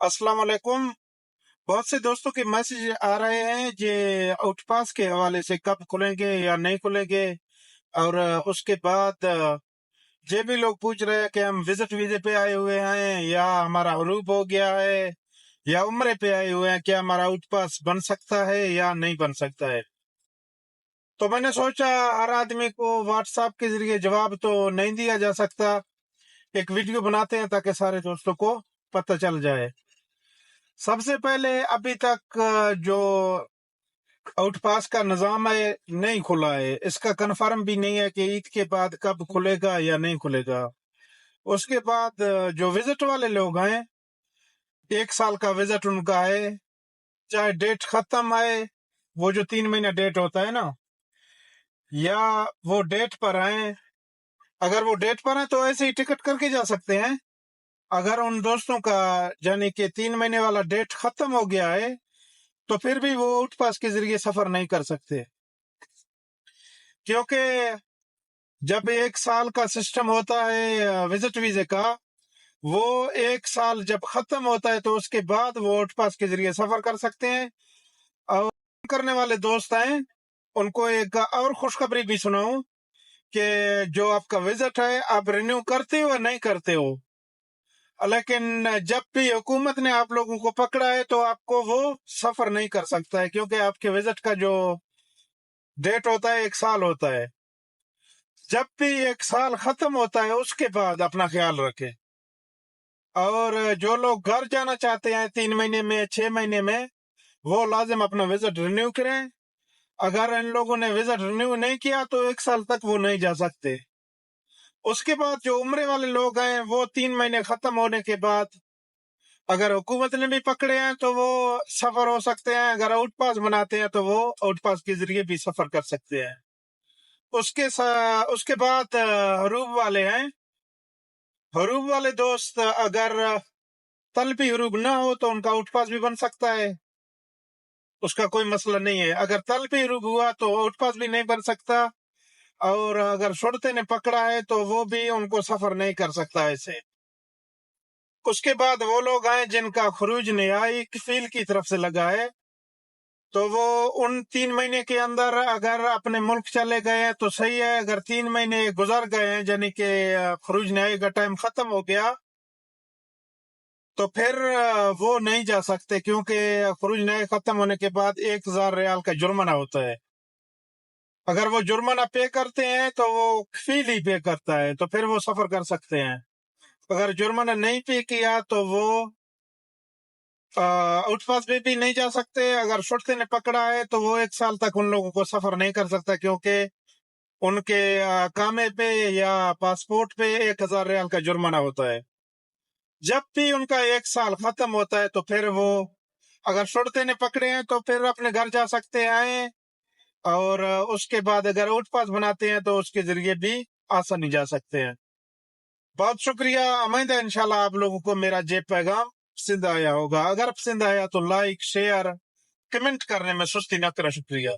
अस्सलाम वालेकुम। बहुत से दोस्तों के मैसेज आ रहे हैं जे आउटपास के हवाले से कब खुलेंगे या नहीं खुलेंगे। और उसके बाद जे भी लोग पूछ रहे हैं कि हम विजिट वीजे पे आए हुए हैं या हमारा हरूब हो गया है या उम्रे पे आए हुए हैं, क्या हमारा आउटपास बन सकता है या नहीं बन सकता है। तो मैंने सोचा हर आदमी को व्हाट्सएप के जरिए जवाब तो नहीं दिया जा सकता, एक वीडियो बनाते हैं ताकि सारे दोस्तों को पता चल जाए। सबसे पहले अभी तक जो आउटपास का निजाम है नहीं खुला है, इसका कंफर्म भी नहीं है कि ईद के बाद कब खुलेगा या नहीं खुलेगा। उसके बाद जो विजिट वाले लोग हैं, 1 साल का विजिट उनका है, चाहे डेट खत्म है, वो जो 3 महीना डेट होता है ना, या वो डेट पर हैं। अगर वो डेट पर हैं तो ऐसे ही टिकट करके जा सकते हैं। अगर उन दोस्तों का यानी कि 3 महीने वाला डेट खत्म हो गया है तो फिर भी वो आउटपास के जरिए सफर नहीं कर सकते, क्योंकि जब 1 साल का सिस्टम होता है विजिट वीजे का, वो 1 साल जब खत्म होता है तो उसके बाद वो आउटपास के जरिए सफर कर सकते हैं। और करने वाले दोस्त हैं उनको एक और खुशखबरी भी सुनाऊं कि जो आपका विजिट है आप रिन्यू करते हो या नहीं करते हो, लेकिन जब भी हुकूमत ने आप लोगों को पकड़ा है तो आपको वो सफर नहीं कर सकता है, क्योंकि आपके विजिट का जो डेट होता है 1 साल होता है। जब भी 1 साल खत्म होता है उसके बाद अपना ख्याल रखें। और जो लोग घर जाना चाहते हैं 3 महीने में 6 महीने में, वो लाजिम अपना विजिट रिन्यू करें। अगर इन लोगों ने विजिट रिन्यू नहीं किया तो 1 साल तक वो नहीं जा सकते। उसके बाद जो उम्रे वाले लोग हैं वो 3 महीने खत्म होने के बाद अगर हुकूमत ने भी पकड़े हैं तो वो सफर हो सकते हैं। अगर आउट पास बनाते हैं तो वो आउट पास के जरिए भी सफर कर सकते हैं। उसके बाद हरूब वाले हैं। हरूब वाले दोस्त अगर तलबी हरूब ना हो तो उनका आउट पास भी बन सकता है, उसका कोई मसला नहीं है। अगर तलबी हरूब हुआ तो आउट पास भी नहीं बन सकता, और अगर शुरते ने पकड़ा है तो वो भी उनको सफर नहीं कर सकता ऐसे। उसके बाद वो लोग आए जिनका खरूज न्यायी कफील की तरफ से लगा है, तो वो उन 3 महीने के अंदर अगर अपने मुल्क चले गए हैं तो सही है। अगर 3 महीने गुजर गए हैं यानी कि खरूज न्यायी का टाइम खत्म हो गया तो फिर वो नहीं जा सकते, क्योंकि खरूज न्यायी खत्म होने के बाद 1000 रियाल का जुर्माना होता है। अगर वो जुर्माना पे करते हैं तो वो कफील ही पे करता है, तो फिर वो सफर कर सकते हैं। अगर जुर्माना नहीं पे किया तो वो आउटपास में भी नहीं जा सकते। अगर शुरते ने पकड़ा है तो वो 1 साल तक उन लोगों को सफर नहीं कर सकता, क्योंकि उनके कामे पे या पासपोर्ट पे 1000 रियाल का जुर्माना होता है। जब भी उनका 1 साल खत्म होता है तो फिर वो अगर शुरते ने पकड़े हैं तो फिर अपने घर जा सकते हैं। और उसके बाद अगर आउटपास बनाते हैं तो उसके जरिए भी आसानी जा सकते हैं। बहुत शुक्रिया। उम्मीद है इंशाल्लाह आप लोगों को मेरा ये पैगाम पसंद आया होगा। अगर पसंद आया तो लाइक शेयर कमेंट करने में सुस्ती न करें। शुक्रिया।